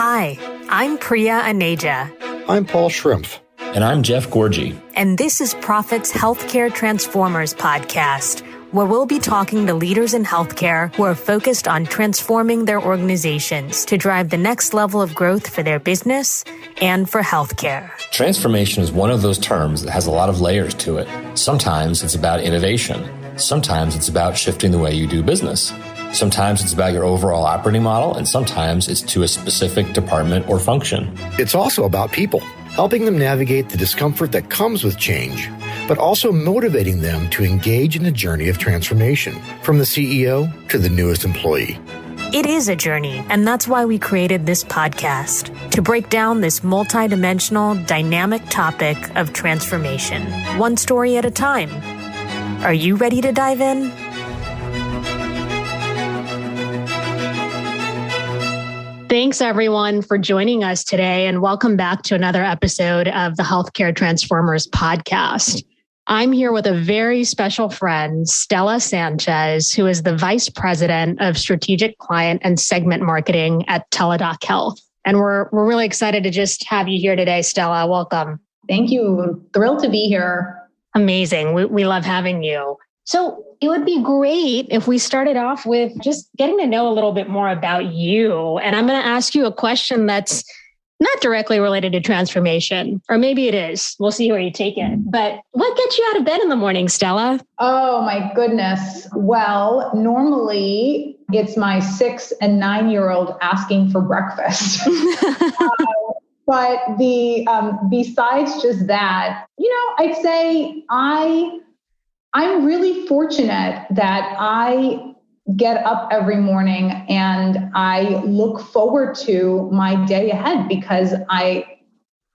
Hi, I'm Priya Aneja. I'm Paul Schrimpf. And I'm Jeff Gorgie. And this is Profit's Healthcare Transformers podcast, where we'll be talking to leaders in healthcare who are focused on transforming their organizations to drive the next level of growth for their business and for healthcare. Transformation is one of those terms that has a lot of layers to it. Sometimes it's about innovation. Sometimes it's about shifting the way you do business. Sometimes it's about your overall operating model, and sometimes it's to a specific department or function. It's also about people, helping them navigate the discomfort that comes with change, but also motivating them to engage in the journey of transformation, from the CEO to the newest employee. It is a journey, and that's why we created this podcast, to break down this multidimensional, dynamic topic of transformation, one story at a time. Are you ready to dive in? Thanks, everyone, for joining us today, and welcome back to another episode of the Healthcare Transformers podcast. I'm here with a very special friend, Stella Sanchez, who is the Vice President of Strategic Client and Segment Marketing at Teladoc Health. And we're really excited to just have you here today, Stella. Welcome. Thank you. Thrilled to be here. Amazing. We love having you. So it would be great if we started off with just getting to know a little bit more about you. And I'm going to ask you a question that's not directly related to transformation, or maybe it is. We'll see where you take it. But what gets you out of bed in the morning, Stella? Oh, my goodness. Well, normally it's my 6 and 9-year-old asking for breakfast. But besides just that, I'd say I'm really fortunate that I get up every morning and I look forward to my day ahead because I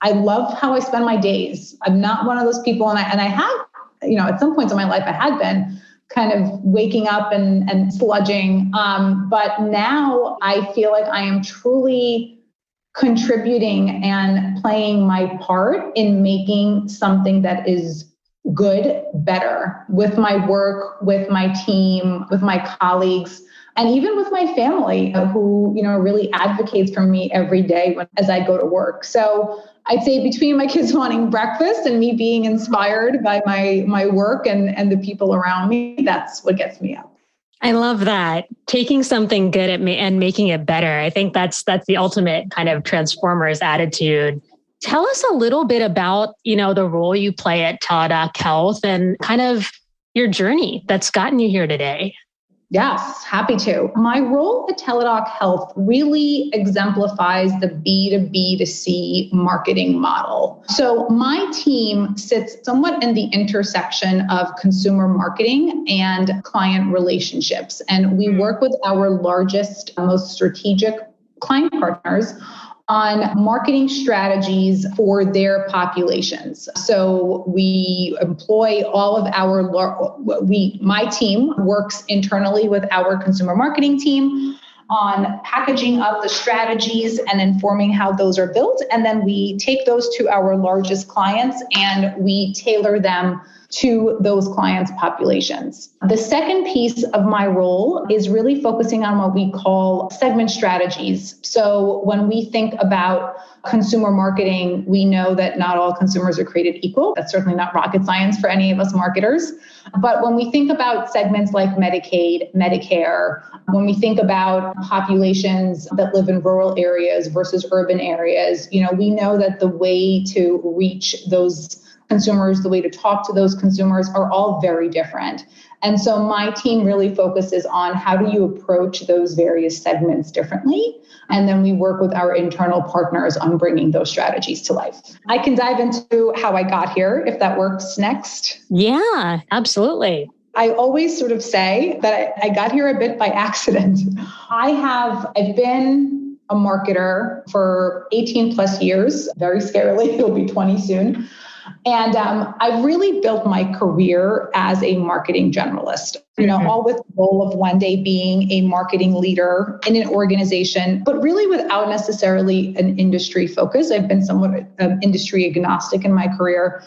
love how I spend my days. I'm not one of those people, and I have, at some points in my life I had been kind of waking up and sludging. But now I feel like I am truly contributing and playing my part in making something that is good better with my work, with my team, with my colleagues, and even with my family who, really advocates for me every day as I go to work. So I'd say between my kids wanting breakfast and me being inspired by my work and the people around me, that's what gets me up. I love that. Taking something good and making it better. I think that's the ultimate kind of Transformers attitude. Tell us a little bit about, the role you play at Teladoc Health and kind of your journey that's gotten you here today. Yes, happy to. My role at Teladoc Health really exemplifies the B2B2C marketing model. So my team sits somewhat in the intersection of consumer marketing and client relationships. And we work with our largest, most strategic client partners on marketing strategies for their populations. So we employ all of my team works internally with our consumer marketing team on packaging up the strategies and informing how those are built. And then we take those to our largest clients and we tailor them to those clients' populations. The second piece of my role is really focusing on what we call segment strategies. So when we think about consumer marketing, we know that not all consumers are created equal. That's certainly not rocket science for any of us marketers. But when we think about segments like Medicaid, Medicare, when we think about populations that live in rural areas versus urban areas, we know that the way to reach those consumers, the way to talk to those consumers are all very different. And so my team really focuses on how do you approach those various segments differently? And then we work with our internal partners on bringing those strategies to life. I can dive into how I got here if that works next. Yeah, absolutely. I always sort of say that I got here a bit by accident. I've been a marketer for 18 plus years. Very scarily, it'll be 20 soon. And I've really built my career as a marketing generalist, all with the goal of one day being a marketing leader in an organization, but really without necessarily an industry focus. I've been somewhat industry agnostic in my career.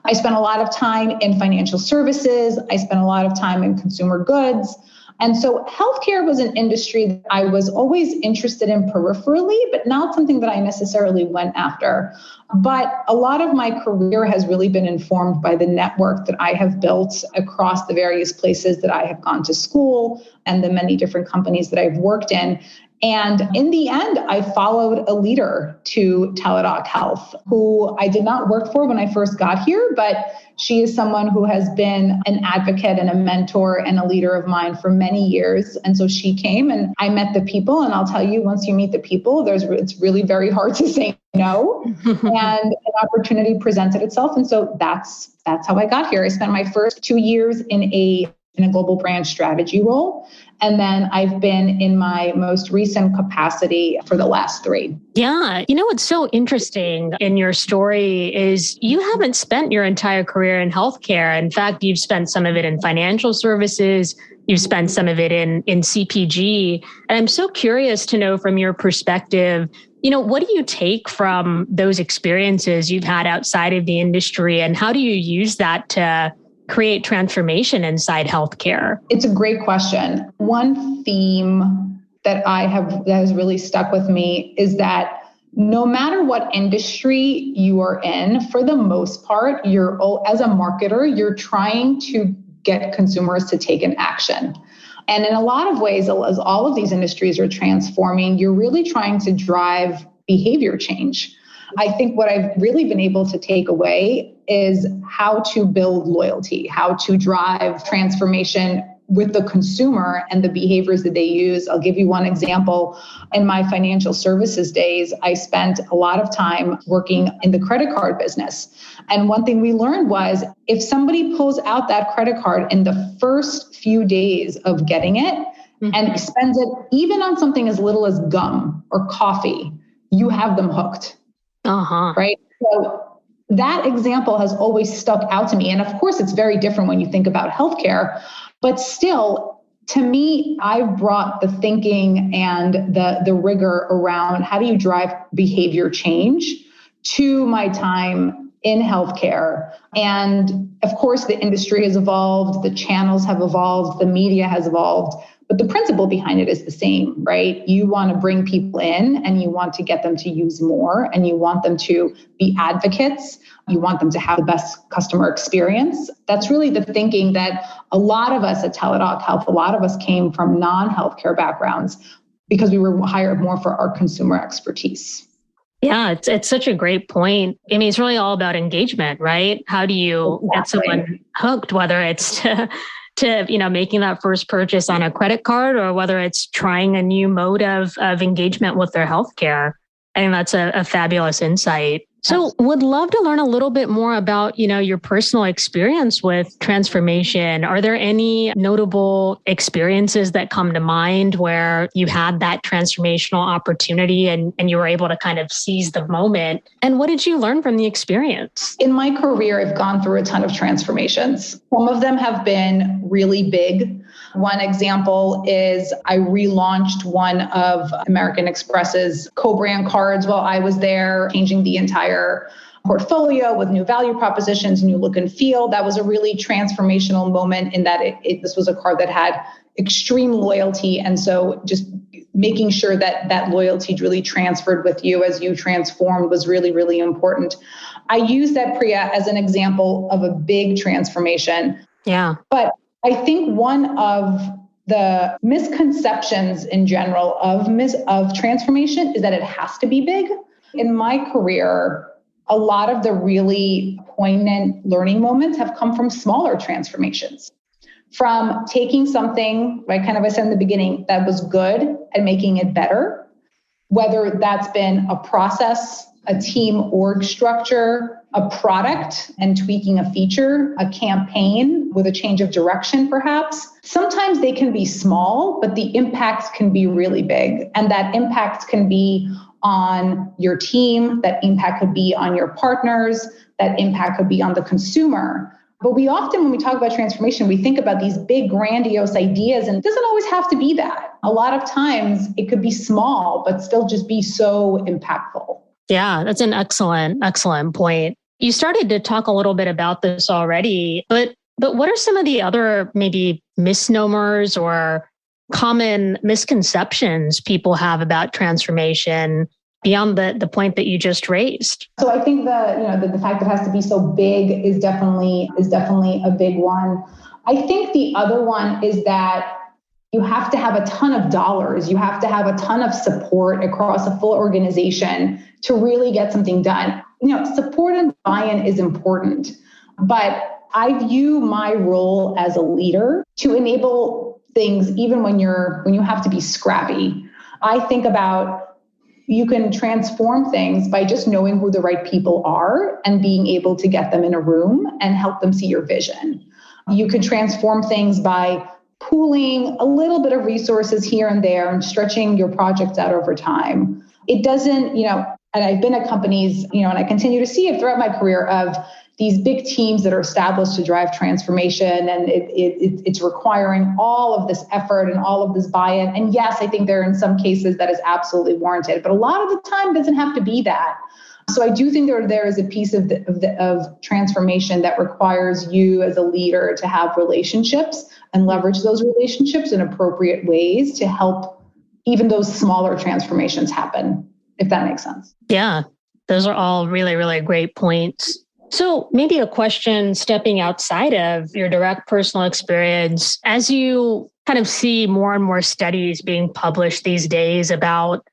I spent a lot of time in financial services. I spent a lot of time in consumer goods. And so healthcare was an industry that I was always interested in peripherally, but not something that I necessarily went after. But a lot of my career has really been informed by the network that I have built across the various places that I have gone to school and the many different companies that I've worked in. And in the end, I followed a leader to Teladoc Health, who I did not work for when I first got here, but she is someone who has been an advocate and a mentor and a leader of mine for many years. And so she came and I met the people. And I'll tell you, once you meet the people, it's really very hard to say no. And an opportunity presented itself. And so that's how I got here. I spent my first 2 years in a global brand strategy role. And then I've been in my most recent capacity for the last 3. Yeah. You know, what's so interesting in your story is you haven't spent your entire career in healthcare. In fact, you've spent some of it in financial services. You've spent some of it in CPG. And I'm so curious to know from your perspective, what do you take from those experiences you've had outside of the industry, and how do you use that to create transformation inside healthcare? It's a great question. One theme that has really stuck with me is that no matter what industry you are in, for the most part, as a marketer, you're trying to get consumers to take an action. And in a lot of ways, as all of these industries are transforming, you're really trying to drive behavior change. I think what I've really been able to take away is how to build loyalty, how to drive transformation with the consumer and the behaviors that they use. I'll give you one example. In my financial services days, I spent a lot of time working in the credit card business. And one thing we learned was if somebody pulls out that credit card in the first few days of getting it and spends it even on something as little as gum or coffee, you have them hooked. Right? So that example has always stuck out to me. And of course, it's very different when you think about healthcare, but still, to me, I've brought the thinking and the rigor around how do you drive behavior change to my time in healthcare. And of course, the industry has evolved, the channels have evolved, the media has evolved. But the principle behind it is the same, right? You want to bring people in and you want to get them to use more and you want them to be advocates. You want them to have the best customer experience. That's really the thinking that a lot of us at Teladoc Health, a lot of us came from non-healthcare backgrounds because we were hired more for our consumer expertise. Yeah, it's such a great point. I mean, it's really all about engagement, right? How do you get someone hooked, whether it's to making that first purchase on a credit card or whether it's trying a new mode of engagement with their healthcare. I think that's a fabulous insight. So would love to learn a little bit more about, your personal experience with transformation. Are there any notable experiences that come to mind where you had that transformational opportunity and you were able to kind of seize the moment? And what did you learn from the experience? In my career, I've gone through a ton of transformations. Some of them have been really big. One example is I relaunched one of American Express's co-brand cards while I was there, changing the entire portfolio with new value propositions, new look and feel. That was a really transformational moment in that this was a card that had extreme loyalty. And so just making sure that that loyalty really transferred with you as you transformed was really, really important. I use that, Priya, as an example of a big transformation. Yeah. But I think one of the misconceptions in general of transformation is that it has to be big. In my career, a lot of the really poignant learning moments have come from smaller transformations. From taking something, right, kind of I said in the beginning, that was good and making it better, whether that's been a process, a team org structure, a product and tweaking a feature, a campaign with a change of direction, perhaps. Sometimes they can be small, but the impacts can be really big. And that impact can be on your team, that impact could be on your partners, that impact could be on the consumer. But we often, when we talk about transformation, we think about these big, grandiose ideas, and it doesn't always have to be that. A lot of times it could be small, but still just be so impactful. Yeah, that's an excellent point. You started to talk a little bit about this already, but But what are some of the other maybe misnomers or common misconceptions people have about transformation beyond the point that you just raised? So I think the fact that it has to be so big is definitely a big one. I think the other one is that you have to have a ton of dollars. You have to have a ton of support across a full organization to really get something done. Support and buy-in is important, but I view my role as a leader to enable things even when you have to be scrappy. I think about you can transform things by just knowing who the right people are and being able to get them in a room and help them see your vision. You can transform things by pooling a little bit of resources here and there and stretching your projects out over time. It doesn't, and I've been at companies, and I continue to see it throughout my career of these big teams that are established to drive transformation, and it's requiring all of this effort and all of this buy-in. And yes, I think there are in some cases that is absolutely warranted, but a lot of the time doesn't have to be that. So I do think there is a piece of transformation that requires you as a leader to have relationships and leverage those relationships in appropriate ways to help even those smaller transformations happen, if that makes sense. Yeah, those are all really, really great points. So maybe a question stepping outside of your direct personal experience, as you kind of see more and more studies being published these days about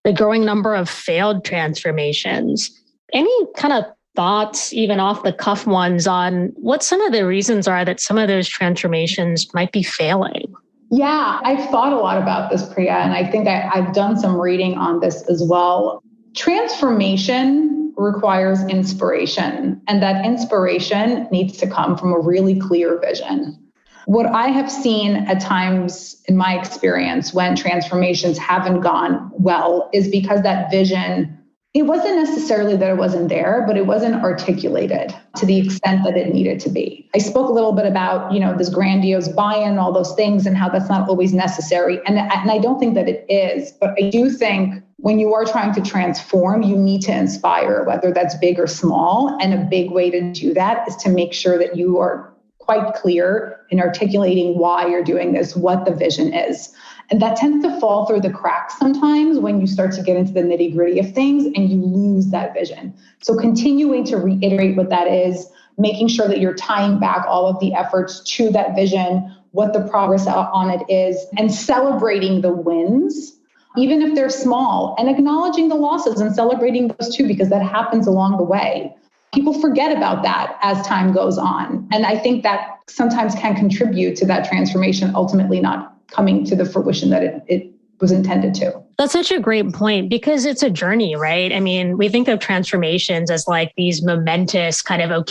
the growing number of failed transformations, any kind of thoughts, even off the cuff ones, on what some of the reasons are that some of those transformations might be failing? Yeah, I've thought a lot about this, Priya, and I think I've done some reading on this as well. Transformation requires inspiration, and that inspiration needs to come from a really clear vision. What I have seen at times in my experience when transformations haven't gone well is because that vision, it wasn't necessarily that it wasn't there, but it wasn't articulated to the extent that it needed to be. I spoke a little bit about, this grandiose buy-in, all those things, and how that's not always necessary. And I don't think that it is, but I do think when you are trying to transform, you need to inspire, whether that's big or small. And a big way to do that is to make sure that you are quite clear in articulating why you're doing this, what the vision is. And that tends to fall through the cracks sometimes when you start to get into the nitty-gritty of things and you lose that vision. So continuing to reiterate what that is, making sure that you're tying back all of the efforts to that vision, what the progress on it is, and celebrating the wins, even if they're small, and acknowledging the losses and celebrating those too, because that happens along the way. People forget about that as time goes on. And I think that sometimes can contribute to that transformation ultimately not coming to the fruition that it was intended to. That's such a great point, because it's a journey, right? I mean, we think of transformations as like these momentous kind of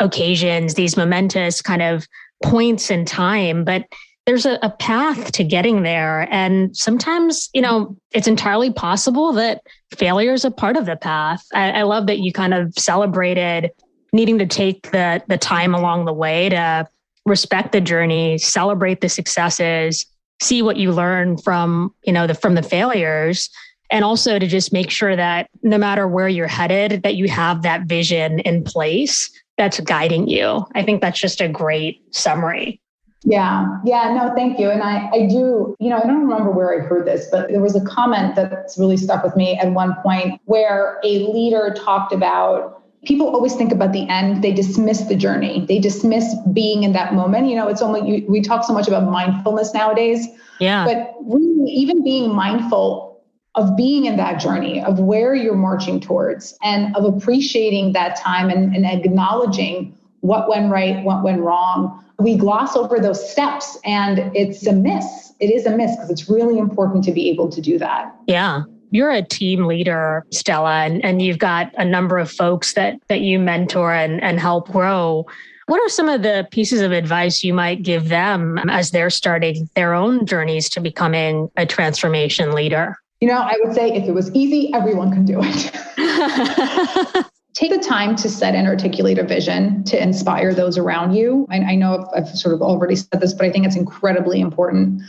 occasions, these momentous kind of points in time, but there's a path to getting there. And sometimes, it's entirely possible that failure is a part of the path. I love that you kind of celebrated needing to take the time along the way to respect the journey, celebrate the successes, see what you learn from the failures, and also to just make sure that no matter where you're headed, that you have that vision in place that's guiding you. I think that's just a great summary. Yeah. No, thank you. And I do, I don't remember where I heard this, but there was a comment that's really stuck with me at one point where a leader talked about people always think about the end. They dismiss the journey. They dismiss being in that moment. It's only, we talk so much about mindfulness nowadays. Yeah. But really, even being mindful of being in that journey, of where you're marching towards, and of appreciating that time and acknowledging what went right, what went wrong. We gloss over those steps, and it's a miss. It is a miss because it's really important to be able to do that. Yeah. You're a team leader, Stella, and you've got a number of folks that you mentor and help grow. What are some of the pieces of advice you might give them as they're starting their own journeys to becoming a transformation leader? I would say if it was easy, everyone can do it. Take the time to set and articulate a vision to inspire those around you. I know I've sort of already said this, but I think it's incredibly important.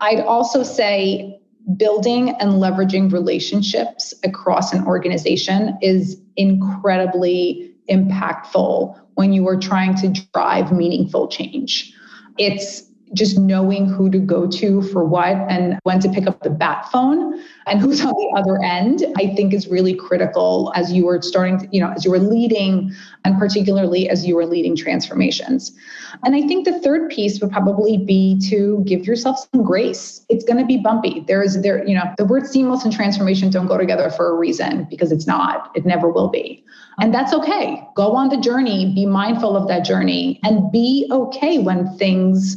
I'd also say building and leveraging relationships across an organization is incredibly impactful when you are trying to drive meaningful change. It's just knowing who to go to for what and when to pick up the bat phone and who's on the other end, I think is really critical as you were starting to, as you were leading, and particularly as you were leading transformations. And I think the third piece would probably be to give yourself some grace. It's going to be bumpy. The word seamless and transformation don't go together for a reason, because it's not. It never will be. And that's okay. Go on the journey, be mindful of that journey, and be okay when things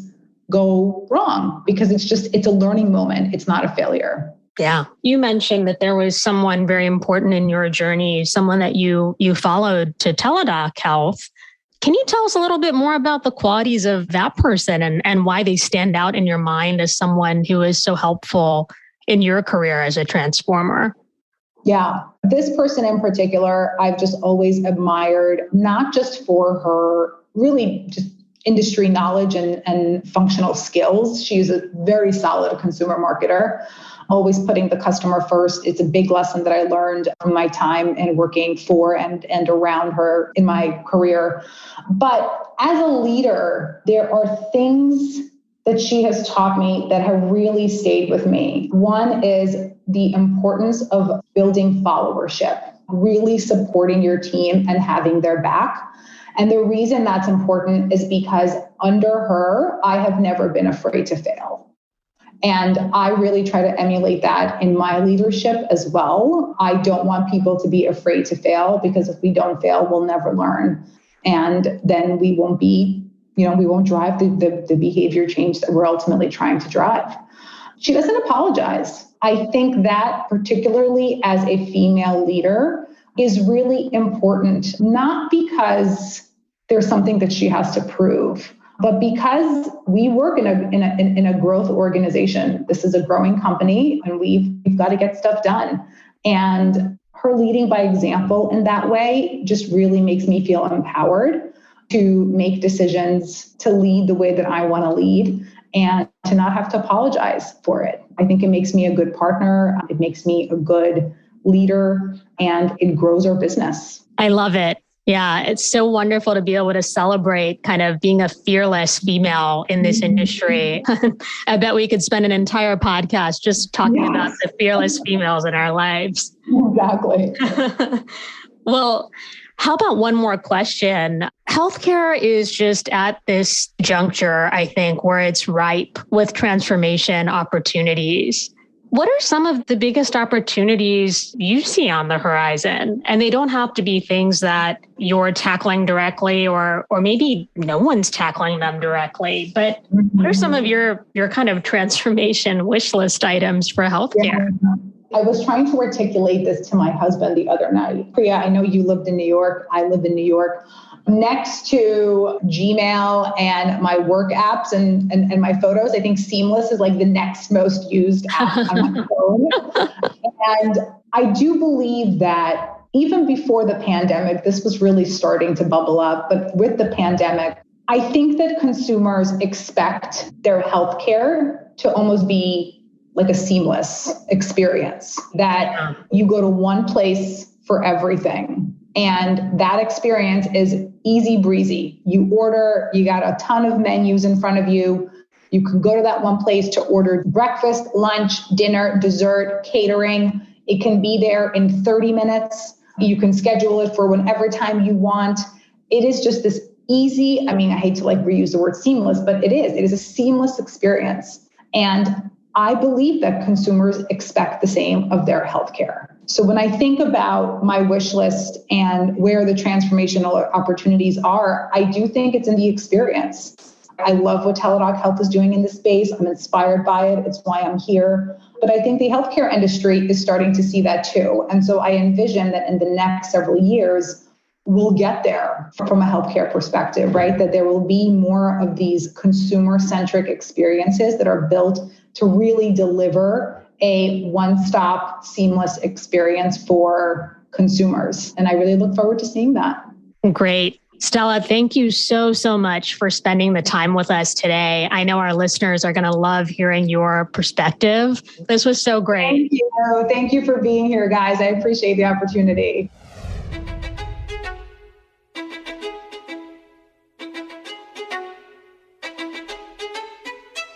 go wrong, because it's a learning moment. It's not a failure. Yeah. You mentioned that there was someone very important in your journey, someone that you followed to Teladoc Health. Can you tell us a little bit more about the qualities of that person and why they stand out in your mind as someone who is so helpful in your career as a transformer? Yeah. This person in particular, I've just always admired, not just for her really just industry knowledge and functional skills. She's a very solid consumer marketer, always putting the customer first. It's a big lesson that I learned from my time in working for and around her in my career. But as a leader, there are things that she has taught me that have really stayed with me. One is the importance of building followership, really supporting your team and having their back. And the reason that's important is because under her, I have never been afraid to fail. And I really try to emulate that in my leadership as well. I don't want people to be afraid to fail, because if we don't fail, we'll never learn. And then we won't we won't drive the behavior change that we're ultimately trying to drive. She doesn't apologize. I think that particularly as a female leader is really important, not because there's something that she has to prove, but because we work in a growth organization. This is a growing company, and we've got to get stuff done. And her leading by example in that way just really makes me feel empowered to make decisions, to lead the way that I want to lead, and to not have to apologize for it. I think it makes me a good partner. It makes me a good leader, and it grows our business. I love it. Yeah, it's so wonderful to be able to celebrate kind of being a fearless female in this industry. I bet we could spend an entire podcast just talking about the fearless females in our lives. Exactly. Well, how about one more question? Healthcare is just at this juncture, I think, where it's ripe with transformation opportunities. What are some of the biggest opportunities you see on the horizon? And they don't have to be things that you're tackling directly, or maybe no one's tackling them directly. But what are some of your kind of transformation wish list items for healthcare? Yeah. I was trying to articulate this to my husband the other night. Priya, I know you lived in New York. I live in New York. Next to Gmail and my work apps and my photos, I think Seamless is like the next most used app on my phone. And I do believe that even before the pandemic, this was really starting to bubble up. But with the pandemic, I think that consumers expect their healthcare to almost be like a seamless experience, that you go to one place for everything. And that experience is easy breezy. You order, you got a ton of menus in front of you. You can go to that one place to order breakfast, lunch, dinner, dessert, catering. It can be there in 30 minutes. You can schedule it for whenever time you want. It is just this easy, I hate to reuse the word seamless, but it is a seamless experience. And I believe that consumers expect the same of their healthcare. So when I think about my wish list and where the transformational opportunities are, I do think it's in the experience. I love what Teladoc Health is doing in this space. I'm inspired by it. It's why I'm here. But I think the healthcare industry is starting to see that too. And so I envision that in the next several years, we'll get there from a healthcare perspective, right? That there will be more of these consumer-centric experiences that are built to really deliver a one-stop seamless experience for consumers. And I really look forward to seeing that. Great. Stella, thank you so much for spending the time with us today. I know our listeners are going to love hearing your perspective. This was so great. Thank you. Thank you for being here, guys. I appreciate the opportunity.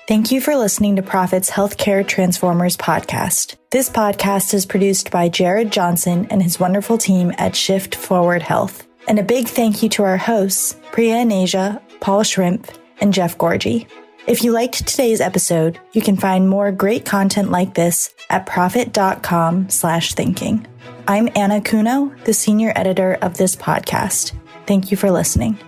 Thank you for listening to Profit's Healthcare Transformers podcast. This podcast is produced by Jared Johnson and his wonderful team at Shift Forward Health. And a big thank you to our hosts, Priya and Asia, Paul Shrimp, and Jeff Gorgie. If you liked today's episode, you can find more great content like this at profit.com/thinking. I'm Anna Kuno, the senior editor of this podcast. Thank you for listening.